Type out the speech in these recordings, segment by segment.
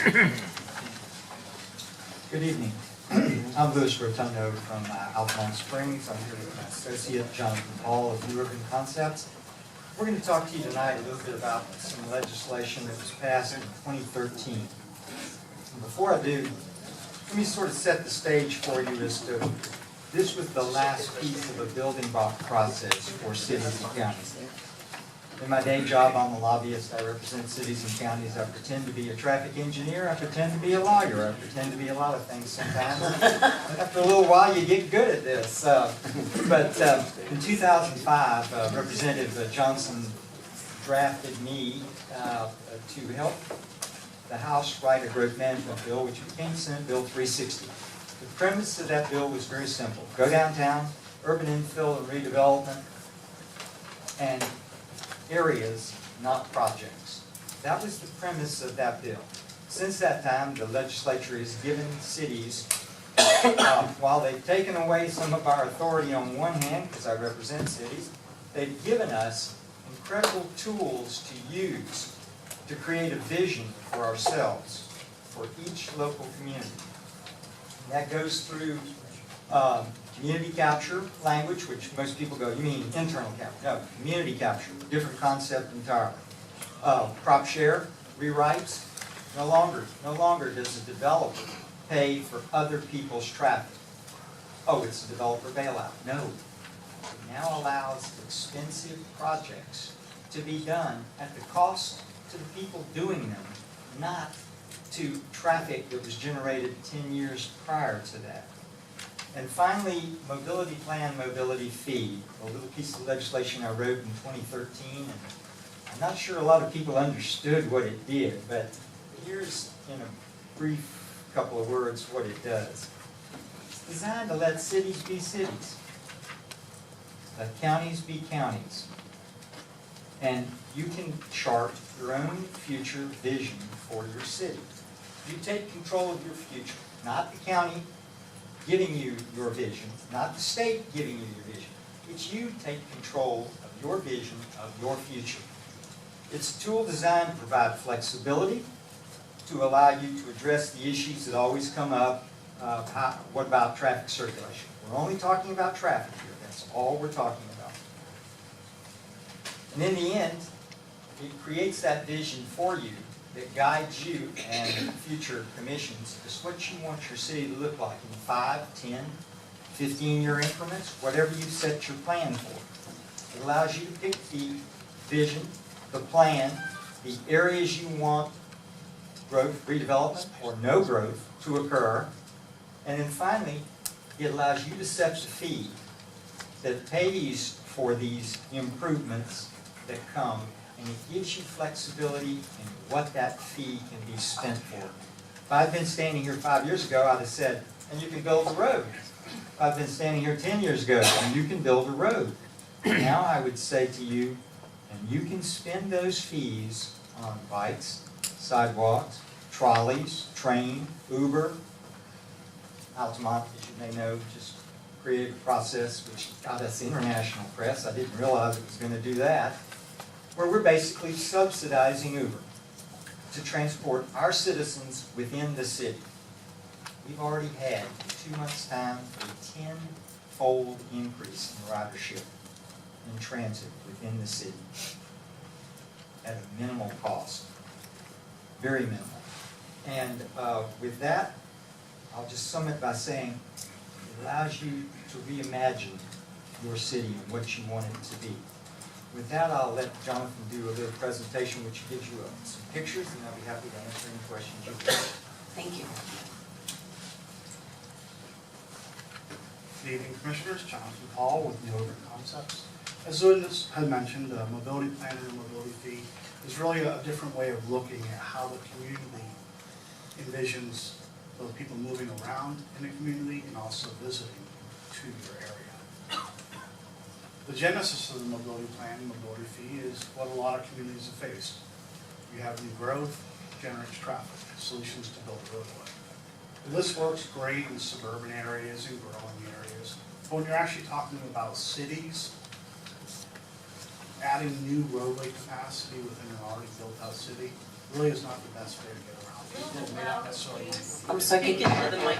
Good evening. I'm Louis Rotundo from Altamont Springs. I'm here with my associate, Jonathan Paul of New Urban Concepts. We're going to talk to you tonight a little bit about some legislation that was passed in 2013. And before I do, let me sort of set the stage for you as to this was the last piece of a building process for cities and counties. In my day job, I'm a lobbyist. I represent cities and counties. I pretend to be a traffic engineer. I pretend to be a lawyer. I pretend to be a lot of things sometimes. After a little while, you get good at this. But in 2005, Representative Johnson drafted me to help the House write a growth management bill, which became Senate Bill 360. The premise of that bill was very simple. Go downtown, urban infill and redevelopment, and areas, not projects. That was the premise of that bill. Since that time, the legislature has given cities, while they've taken away some of our authority on one hand, because I represent cities, they've given us incredible tools to use to create a vision for ourselves, for each local community. And that goes through community capture language, which most people go, you mean internal capture? No, community capture, different concept entirely. Crop share, rewrites, no longer does a developer pay for other people's traffic. Oh, it's a developer bailout. No, it now allows expensive projects to be done at the cost to the people doing them, not to traffic that was generated 10 years prior to that. And finally, mobility plan, mobility fee, a little piece of legislation I wrote in 2013, and I'm not sure a lot of people understood what it did, but here's, in a brief couple of words, what it does. It's designed to let cities be cities, let counties be counties, and you can chart your own future vision for your city. You take control of your future, not the county giving you your vision, not the state giving you your vision. It's you take control of your vision of your future. It's a tool designed to provide flexibility, to allow you to address the issues that always come up. What about traffic circulation? We're only talking about traffic here. That's all we're talking about. And in the end, it creates that vision for you that guides you and future commissions as what you want your city to look like in 5, 10, 15-year increments, whatever you set your plan for. It allows you to pick the vision, the plan, the areas you want growth, redevelopment, or no growth to occur. And then finally, it allows you to set the fee that pays for these improvements that come, and it gives you flexibility in what that fee can be spent for. If I'd been standing here 5 years ago, I'd have said, and you can build a road. If I'd been standing here 10 years ago, and you can build a road. Now I would say to you, and you can spend those fees on bikes, sidewalks, trolleys, train, Uber. Altamont, as you may know, just created a process which got us international press. I didn't realize it was going to do that. Where we're basically subsidizing Uber to transport our citizens within the city. We've already had, in 2 months' time, a 10-fold increase in ridership in transit within the city at a minimal cost. Very minimal. And with that, I'll just sum it by saying it allows you to reimagine your city and what you want it to be. With that, I'll let Jonathan do a little presentation which gives you some pictures, and I'll be happy to answer any questions you have. Thank you. Good evening, Commissioners. Jonathan Paul with New Urban Concepts. As Louis had mentioned, the mobility plan and the mobility fee is really a different way of looking at how the community envisions both people moving around in the community and also visiting to your area. The genesis of the mobility plan and mobility fee is what a lot of communities have faced. You have new growth, generates traffic, solutions to build a roadway. And this works great in suburban areas and growing areas. But when you're actually talking about cities, adding new roadway capacity within an already built out city, really is not the best way to get around. People may not necessarily want to. I'm sorry,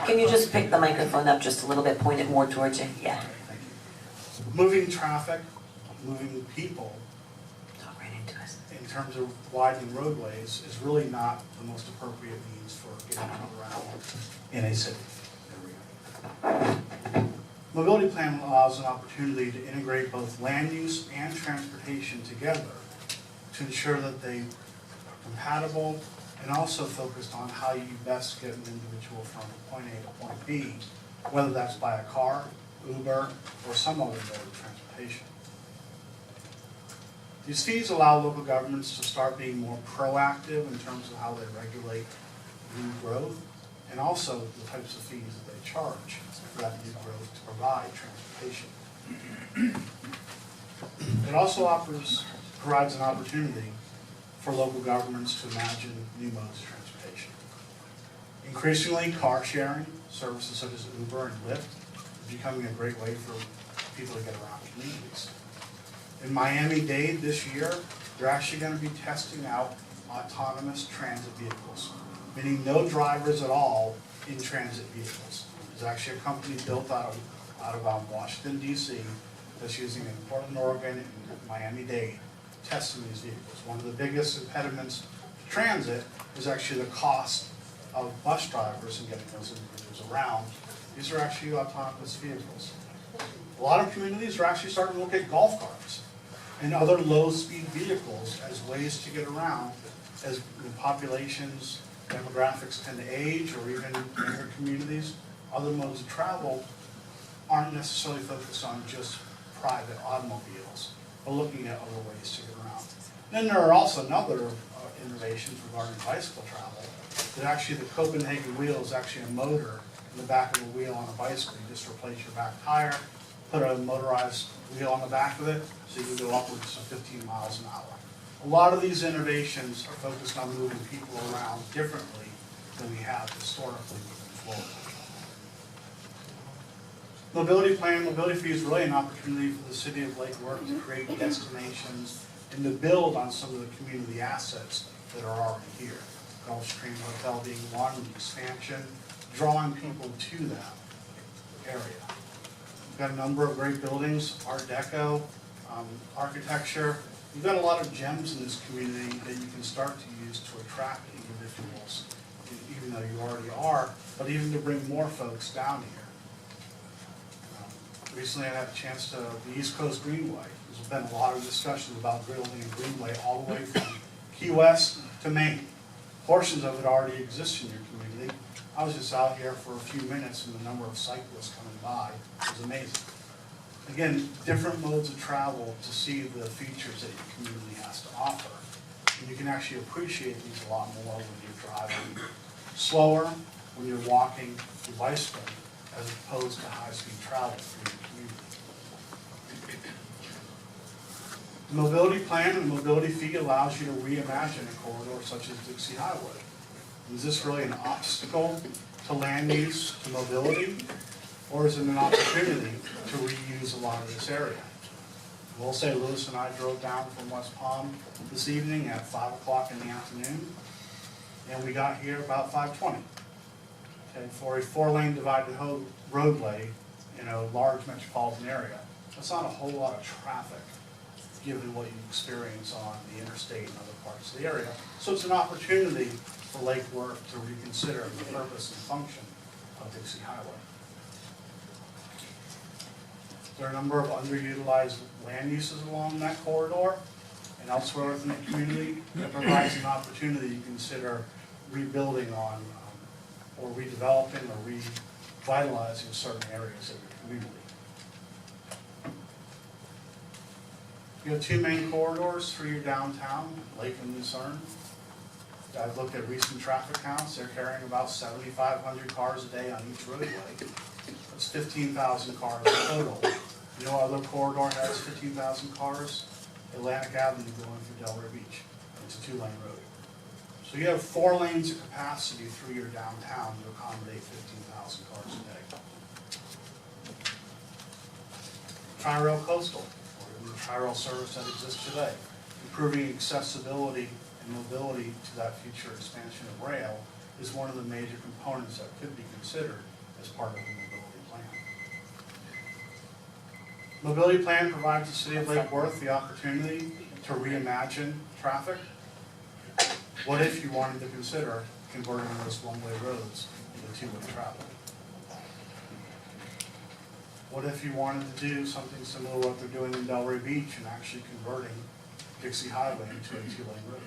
can you just pick the microphone up just a little bit, point it more towards you? Yeah. Thank you. Moving traffic, moving people, Talk right into us. in terms of widening roadways, is really not the most appropriate means for getting around in a city. Mobility plan allows an opportunity to integrate both land use and transportation together to ensure that they are compatible and also focused on how you best get an individual from point A to point B, whether that's by a car, Uber, or some other mode of transportation. These fees allow local governments to start being more proactive in terms of how they regulate new growth, and also the types of fees that they charge for that new growth to provide transportation. It also provides an opportunity for local governments to imagine new modes of transportation. Increasingly, car sharing, services such as Uber and Lyft, is becoming a great way for people to get around communities. In Miami-Dade this year, they're actually going to be testing out autonomous transit vehicles, meaning no drivers at all in transit vehicles. There's actually a company built out of Washington, D.C. that's using in Portland, Oregon, and Miami-Dade testing these vehicles. One of the biggest impediments to transit is actually the cost of bus drivers and getting those individuals around. These are actually autonomous vehicles. A lot of communities are actually starting to look at golf carts and other low-speed vehicles as ways to get around as the populations, demographics tend to age, or even in their communities, other modes of travel aren't necessarily focused on just private automobiles, but looking at other ways to get around. Then there are also other innovations regarding bicycle travel, that actually the Copenhagen wheel is actually a motor in the back of the wheel on a bicycle. You just replace your back tire, put a motorized wheel on the back of it, so you can go upwards of 15 miles an hour. A lot of these innovations are focused on moving people around differently than we have historically moving forward. Mobility plan, mobility fee is really an opportunity for the city of Lake Worth to create destinations and to build on some of the community assets that are already here. Gulfstream Hotel being one, the expansion, drawing people to that area. We've got a number of great buildings, Art Deco, architecture. We've got a lot of gems in this community that you can start to use to attract individuals, even though you already are, but even to bring more folks down here. Recently I had a chance to the East Coast Greenway. There's been a lot of discussions about building a greenway all the way from Key West to Maine. Portions of it already exist in your community. I was just out here for a few minutes and the number of cyclists coming by was amazing. Again, different modes of travel to see the features that your community has to offer. And you can actually appreciate these a lot more when you're driving slower, when you're walking, you're bicycling, as opposed to high-speed travel through your community. The mobility plan and the mobility fee allows you to reimagine a corridor such as Dixie Highway. Is this really an obstacle to land use, to mobility, or is it an opportunity to reuse a lot of this area? I will say Lewis and I drove down from West Palm this evening at 5 o'clock in the afternoon, and we got here about 5:20. Okay, for a 4-lane divided roadway in a large metropolitan area, that's not a whole lot of traffic given what you experience on the interstate and other parts of the area. So it's an opportunity for Lake Worth to reconsider the purpose and function of Dixie Highway. There are a number of underutilized land uses along that corridor and elsewhere within the community that provides an opportunity to consider rebuilding on or redeveloping or revitalizing certain areas of your community. You have 2 main corridors through your downtown, Lake and Lucerne. I've looked at recent traffic counts. They're carrying about 7,500 cars a day on each roadway. That's 15,000 cars total. You know what other corridor has 15,000 cars? Atlantic Avenue going through Delray Beach. It's a 2-lane road. So you have 4 lanes of capacity through your downtown to accommodate 15,000 cars a day. Tri-Rail Coastal, or the Tri-Rail service that exists today, improving accessibility and and mobility to that future expansion of rail is one of the major components that could be considered as part of the mobility plan. Mobility plan provides the city of Lake Worth the opportunity to reimagine traffic. What if you wanted to consider converting those one-way roads into two-way travel? What if you wanted to do something similar to what they're doing in Delray Beach and actually converting Dixie Highway into a two-lane road,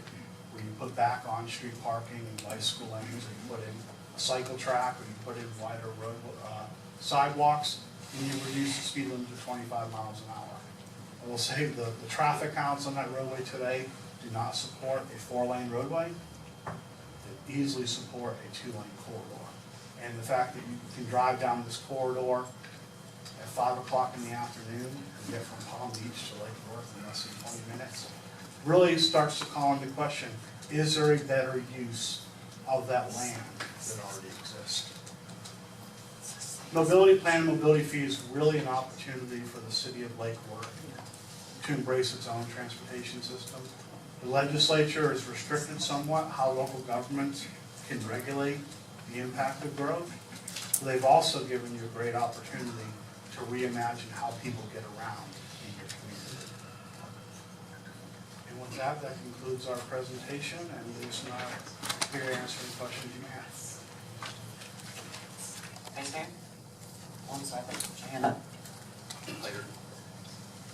where you put back on-street parking and bicycle lanes, or you put in a cycle track, or you put in wider road sidewalks, and you reduce the speed limit to 25 miles an hour. I will say the traffic counts on that roadway today do not support a 4-lane roadway. They easily support a 2-lane corridor. And the fact that you can drive down this corridor at 5 o'clock in the afternoon and get from Palm Beach to Lake Worth in less than 20 minutes really starts to call into question, is there a better use of that land that already exists? Mobility plan, mobility fee is really an opportunity for the city of Lake Worth to embrace its own transportation system. The legislature has restricted somewhat how local governments can regulate the impact of growth. They've also given you a great opportunity to reimagine how people get around in your community. And with that, that concludes our presentation, and Lewis and I are here to answer any questions you may have. Vice Mayor? One second, put your hand up.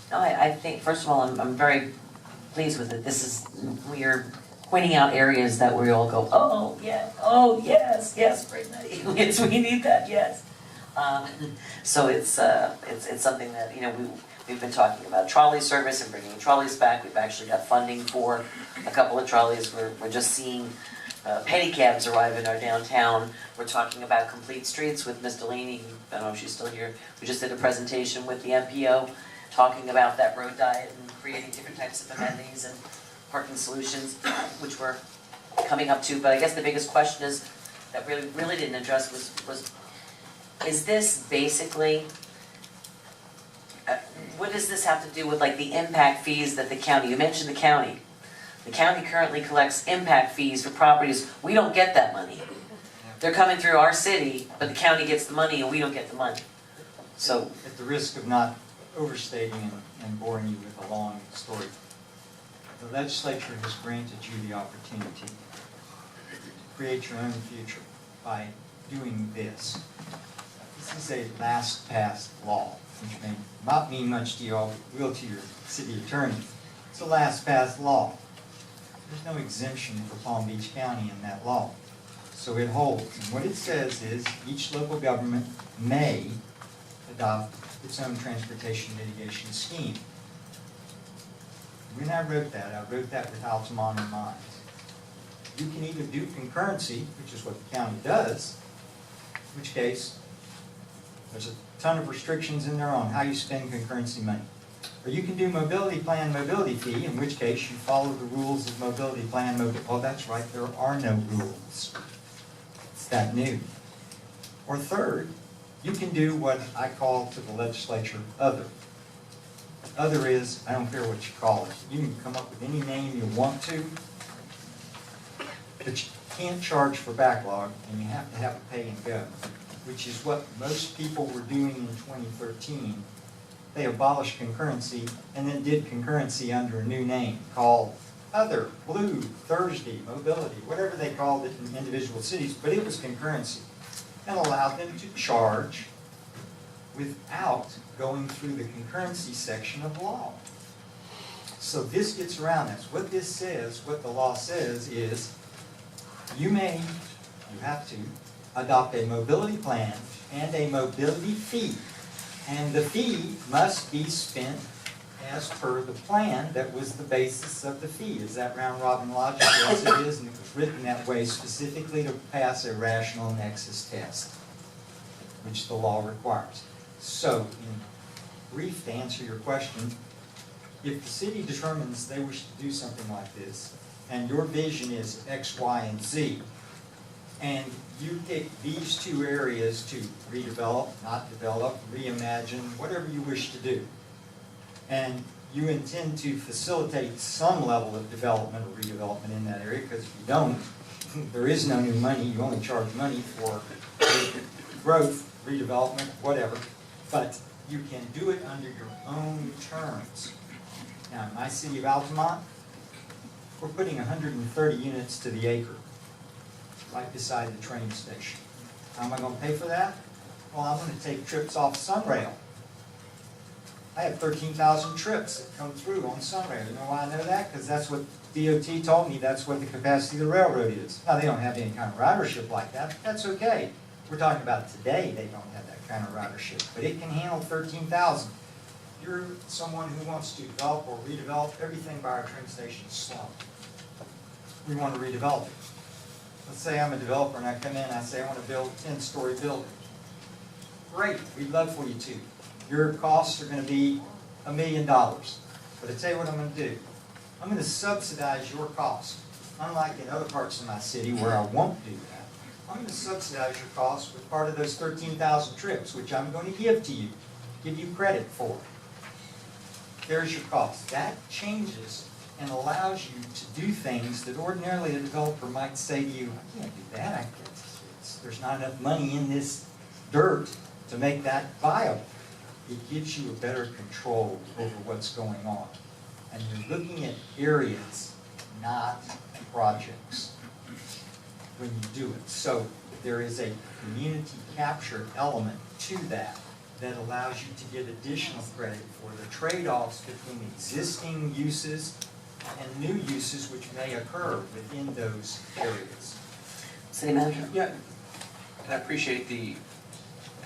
No, I think, first of all, I'm very pleased with it. This is, we are pointing out areas that we all go, oh, yeah, oh, yes, great night. Yes, we need that, yes. So it's something that, you know, we've been talking about trolley service and bringing trolleys back. We've actually got funding for a couple of trolleys. We're just seeing pedicabs arrive in our downtown. We're talking about complete streets with Ms. Delaney. I don't know if she's still here. We just did a presentation with the MPO talking about that road diet and creating different types of amenities and parking solutions, which we're coming up to. But I guess the biggest question is that really didn't address was is this basically, what does this have to do with like the impact fees that the county, you mentioned the county. The county currently collects impact fees for properties. We don't get that money. They're coming through our city, but the county gets the money and we don't get the money. So, at the risk of not overstating and boring you with a long story, the legislature has granted you the opportunity to create your own future by doing this. This is a last-passed law, which may not mean much to you all, but will to your city attorney. It's a last-passed law. There's no exemption for Palm Beach County in that law. So it holds. And what it says is each local government may adopt its own transportation mitigation scheme. When I wrote that with Altamont in mind. You can either do concurrency, which is what the county does, in which case there's a ton of restrictions in there on how you spend concurrency money. Or you can do mobility plan, mobility fee, in which case you follow the rules of mobility plan, oh, that's right, there are no rules. It's that new. Or third, you can do what I call to the legislature other. Other is, I don't care what you call it. You can come up with any name you want to, but you can't charge for backlog, and you have to have a pay and go, which is what most people were doing in 2013. They abolished concurrency and then did concurrency under a new name called Other, Blue, Thursday, Mobility, whatever they called it in individual cities, but it was concurrency, and allowed them to charge without going through the concurrency section of law. So this gets around this. What this says, what the law says is, you have to adopt a mobility plan and a mobility fee. And the fee must be spent as per the plan that was the basis of the fee. Is that round robin logic? Yes, it is, and it was written that way specifically to pass a rational nexus test, which the law requires. So, in brief, to answer your question, if the city determines they wish to do something like this, and your vision is X, Y, and Z, and you pick these two areas to redevelop, not develop, reimagine, whatever you wish to do, and you intend to facilitate some level of development or redevelopment in that area, because if you don't, there is no new money. You only charge money for growth, redevelopment, whatever, but you can do it under your own terms. Now, in my city of Altamont, we're putting 130 units to the acre, right beside the train station. How am I going to pay for that? Well, I'm going to take trips off Sunrail. I have 13,000 trips that come through on Sunrail. You know why I know that? Because that's what DOT told me, that's what the capacity of the railroad is. Now, they don't have any kind of ridership like that, but that's okay. We're talking about today, they don't have that kind of ridership, but it can handle 13,000. You're someone who wants to develop or redevelop everything by our train station slump. We want to redevelop it. Let's say I'm a developer and I come in and I say I want to build a 10-story building. Great, we'd love for you to. Your costs are going to be $1 million. But I tell you what I'm going to do. I'm going to subsidize your cost. Unlike in other parts of my city where I won't do that. I'm going to subsidize your cost with part of those 13,000 trips, which I'm going to give to you, give you credit for. There's your cost. That changes and allows you to do things that ordinarily a developer might say to you, I can't do that. There's not enough money in this dirt to make that viable. It gives you a better control over what's going on. And you're looking at areas, not projects, when you do it. So there is a community capture element to that that allows you to get additional credit for the trade-offs between existing uses and new uses which may occur within those areas. City manager? Yeah, and I appreciate the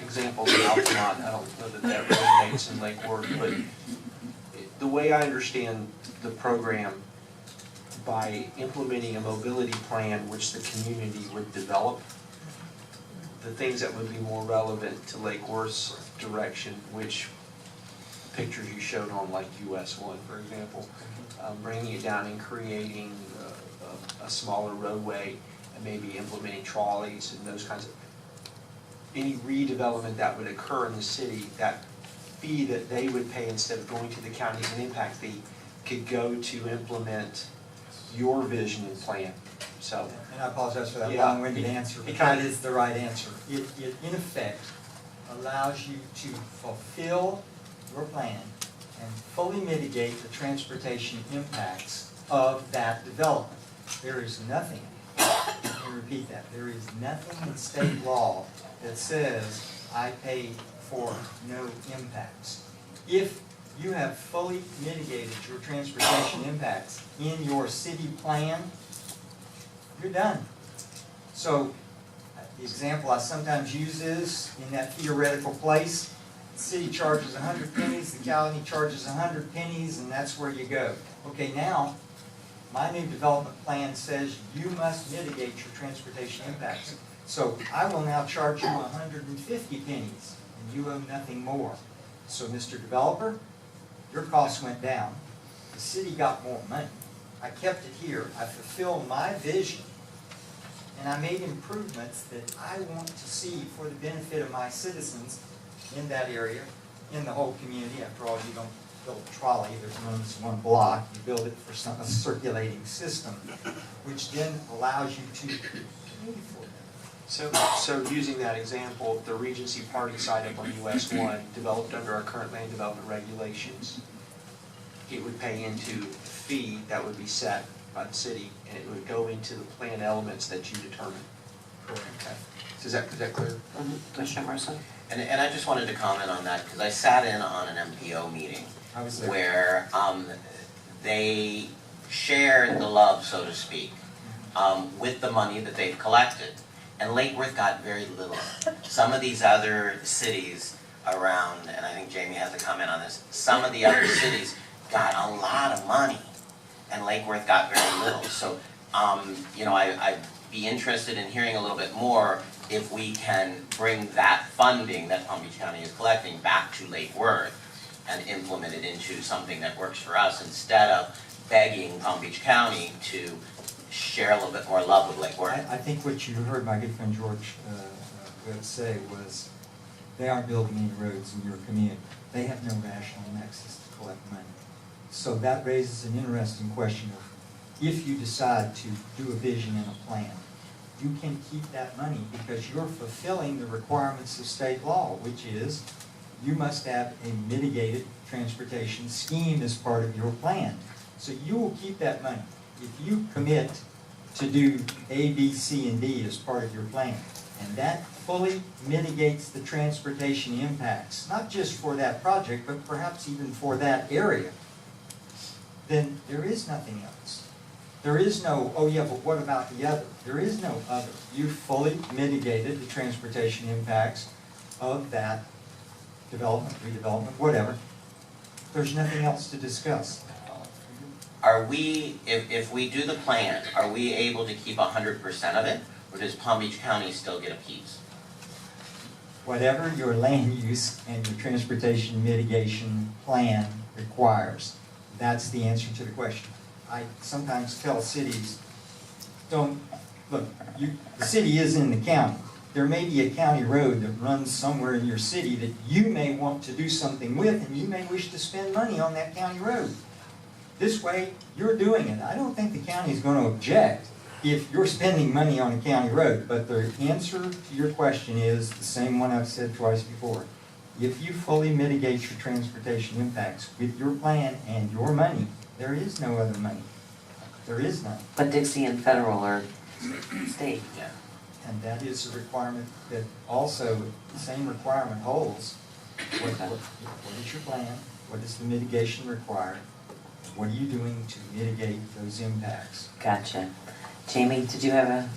examples of Altamont. I don't know that that resonates in Lake Worth, but the way I understand the program, by implementing a mobility plan which the community would develop, the things that would be more relevant to Lake Worth's direction, which pictures you showed on like US 1, for example, bringing it down and creating a smaller roadway and maybe implementing trolleys and those kinds of, any redevelopment that would occur in the city, that fee that they would pay instead of going to the county as an impact fee could go to implement your vision and plan. So, and I apologize for that Yeah. long-winded answer, but that is the right answer. It in effect allows you to fulfill your plan and fully mitigate the transportation impacts of that development. There is nothing, let me repeat that, there is nothing in state law that says I pay for no impacts. If you have fully mitigated your transportation impacts in your city plan, you're done. So the example I sometimes use is, in that theoretical place, the city charges 100 pennies, the county charges 100 pennies, and that's where you go. Okay, now, my new development plan says you must mitigate your transportation impacts. So I will now charge you 150 pennies, and you owe nothing more. So Mr. Developer, your costs went down. The city got more money. I kept it here. I fulfilled my vision. And I made improvements that I want to see for the benefit of my citizens in that area, in the whole community. After all, you don't build a trolley. There's one block. You build it for a circulating system, which then allows you to pay for it. so using that example, the Regency Party site up on US 1, developed under our current land development regulations, it would pay into a fee that would be set by the city, and it would go into the plan elements that you determine. Correct. Okay. So is that clear? Commissioner Mercer? And I just wanted to comment on that, because I sat in on an MPO meeting I was there. where they shared the love, so to speak, with the money that they've collected. And Lake Worth got very little. Some of these other cities around, and I think Jamie has a comment on this, some of the other cities got a lot of money, and Lake Worth got very little. So, you know, I'd be interested in hearing a little bit more if we can bring that funding that Palm Beach County is collecting back to Lake Worth and implement it into something that works for us, instead of begging Palm Beach County to share a little bit more love with Lake Worth. I think what you heard my good friend George say was, they aren't building any roads in your community. They have no rational nexus to collect money. So that raises an interesting question of, if you decide to do a vision and a plan, you can keep that money because you're fulfilling the requirements of state law, which is you must have a mitigated transportation scheme as part of your plan. So you will keep that money. If you commit to do A, B, C, and D as part of your plan, and that fully mitigates the transportation impacts, not just for that project, but perhaps even for that area, then there is nothing else. There is no, oh yeah, but what about the other? There is no other. You fully mitigated the transportation impacts of that development, redevelopment, whatever. There's nothing else to discuss. Are we, if we do the plan, are we able to keep 100% of it? Or does Palm Beach County still get a piece? Whatever your land use and your transportation mitigation plan requires, that's the answer to the question. I sometimes tell cities, don't, look, the city is in the county. There may be a county road that runs somewhere in your city that you may want to do something with, and you may wish to spend money on that county road. This way, you're doing it. I don't think the county is going to object if you're spending money on a county road, but the answer to your question is the same one I've said twice before. If you fully mitigate your transportation impacts with your plan and your money, there is no other money. There is none. But Dixie and federal are state. Yeah. And that is a requirement that also, the same requirement holds. What is your plan? What is the mitigation required? What are you doing to mitigate those impacts? Gotcha. Jamie, did you have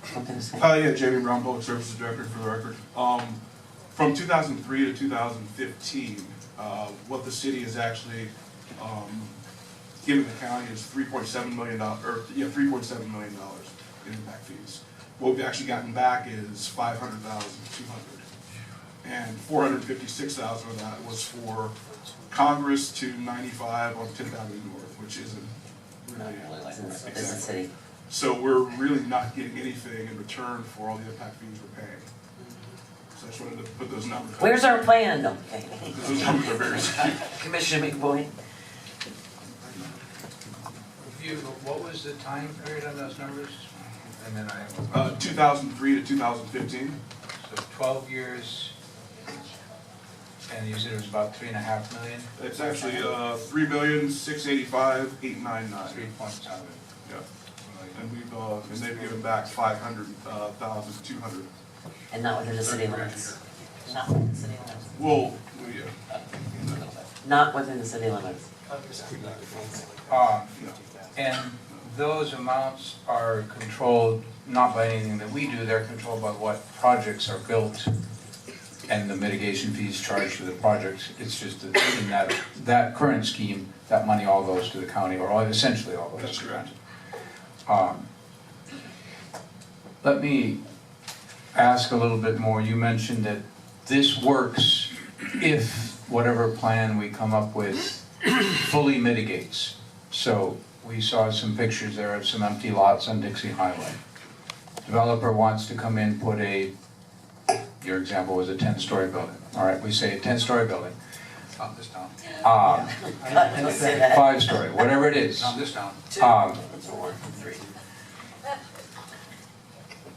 something to say? Yeah, Jamie Brown, Public Services Director for the record. From 2003 to 2015, what the city is actually giving the county is $3.7 million, $3.7 million in impact fees. What we've actually gotten back is $500,200, and $456,000 of that was for Congress to 95 on 10th Avenue North, which isn't really Business city. So we're really not getting anything in return for all the impact fees we're paying. So I just wanted to put those numbers. Where's our plan? No, okay. Those numbers are very skewed. Commissioner McBoyd. What was the time period on those numbers? And then 2003 to 2015. so 12 years, and you said it was about 3.5 million? It's actually 3,685,899. 3.7. Yeah. And we've and they've given back 500,200. And not within the city limits. Not within the city limits. Well, yeah. Not within the city limits. And those amounts are controlled not by anything that we do, they're controlled by what projects are built and the mitigation fees charged for the projects. It's just that in that current scheme, that money all goes to the county, or essentially all goes to the county. Let me ask a little bit more. You mentioned that this works if whatever plan we come up with fully mitigates. So we saw some pictures there of some empty lots on Dixie Highway. Developer wants to come in, put your example was a 10-story building. All right, we say a 10-story building. Not this town. 5-story, whatever it is. Not this town.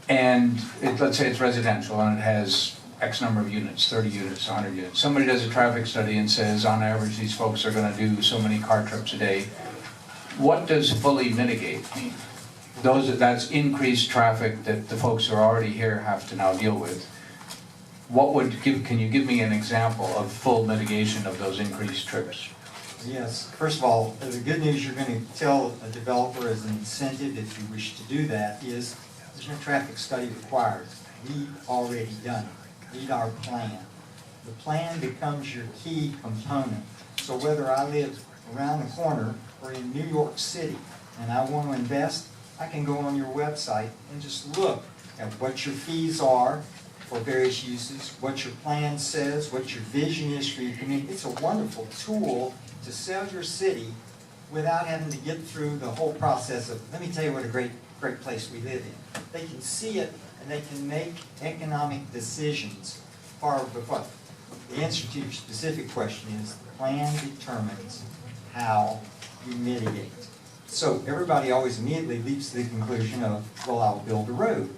And let's say it's residential and it has X number of units, 30 units, 100 units. Somebody does a traffic study and says, on average, these folks are going to do so many car trips a day. What does fully mitigate mean? That's increased traffic that the folks who are already here have to now deal with. Can you give me an example of full mitigation of those increased trips? Yes. First of all, the good news you're going to tell a developer as an incentive, if you wish to do that, is there's no traffic study required. We've already done it. Read our plan. The plan becomes your key component. So whether I live around the corner or in New York City and I want to invest, I can go on your website and just look at what your fees are for various uses, what your plan says, what your vision is for your community. It's a wonderful tool to sell your city without having to get through the whole process of, let me tell you what a great place we live in. They can see it and they can make economic decisions far before. The answer to your specific question is the plan determines how you mitigate. So everybody always immediately leaps to the conclusion of, well, I'll build a road.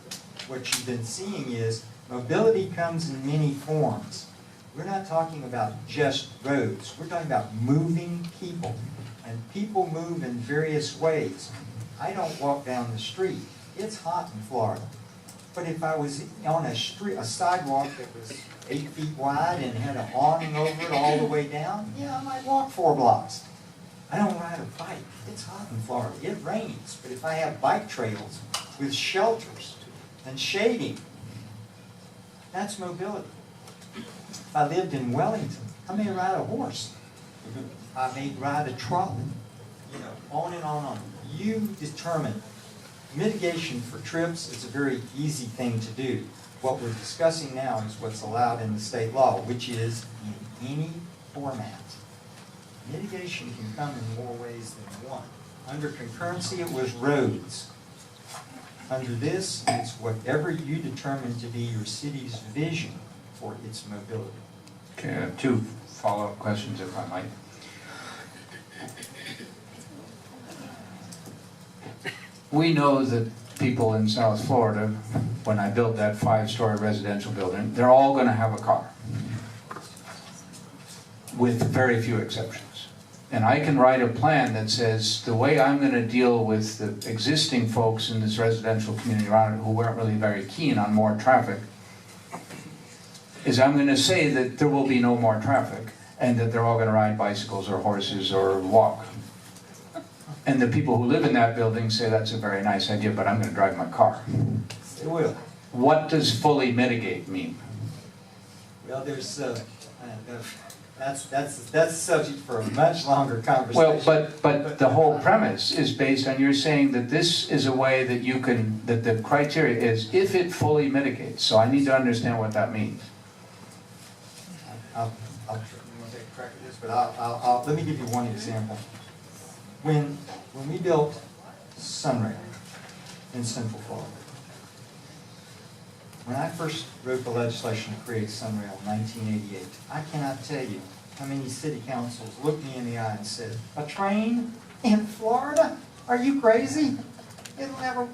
What you've been seeing is mobility comes in many forms. We're not talking about just roads. We're talking about moving people. And people move in various ways. I don't walk down the street. It's hot in Florida. But if I was on a sidewalk that was 8 feet wide and had an awning over it all the way down, yeah, I might walk 4 blocks. I don't ride a bike. It's hot in Florida. It rains. But if I have bike trails with shelters and shading, that's mobility. If I lived in Wellington, I may ride a horse. I may ride a trolley. You know, on and on and on. You determine. Mitigation for trips is a very easy thing to do. What we're discussing now is what's allowed in the state law, which is in any format. Mitigation can come in more ways than one. Under concurrency, it was roads. Under this, it's whatever you determine to be your city's vision for its mobility. Okay, I have 2 follow-up questions, if I might. We know that people in South Florida, when I built that 5-story residential building, they're all going to have a car, with very few exceptions. And I can write a plan that says, the way I'm going to deal with the existing folks in this residential community around it who weren't really very keen on more traffic, is I'm going to say that there will be no more traffic, and that they're all going to ride bicycles or horses or walk. And the people who live in that building say that's a very nice idea, but I'm going to drive my car. It will. What does fully mitigate mean? Well, there's, that's a subject for a much longer conversation. Well, but the whole premise is based on you're saying that this is a way that you can, that the criteria is if it fully mitigates. So I need to understand what that means. I'll you want to take a crack at this, but let me give you one example. When we built Sunrail in Central Florida, when I first wrote the legislation to create Sunrail in 1988, I cannot tell you how many city councils looked me in the eye and said, "A train in Florida? Are you crazy? It'll never,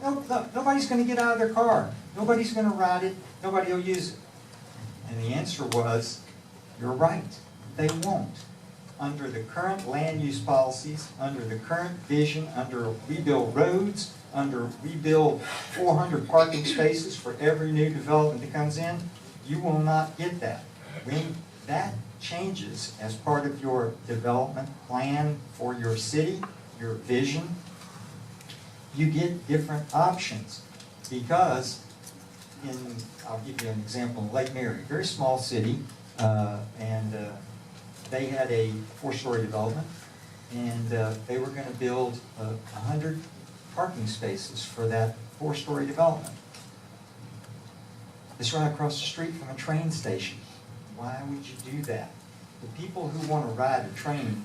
nobody's going to get out of their car. Nobody's going to ride it. Nobody will use it." And the answer was, you're right. They won't. Under the current land use policies, under the current vision, under we build roads, under we build 400 parking spaces for every new development that comes in, you will not get that. When that changes as part of your development plan for your city, your vision, you get different options. Because I'll give you an example, Lake Mary, very small city, and they had a 4-story development, and they were going to build 100 parking spaces for that 4-story development. It's right across the street from a train station. Why would you do that? The people who want to ride a train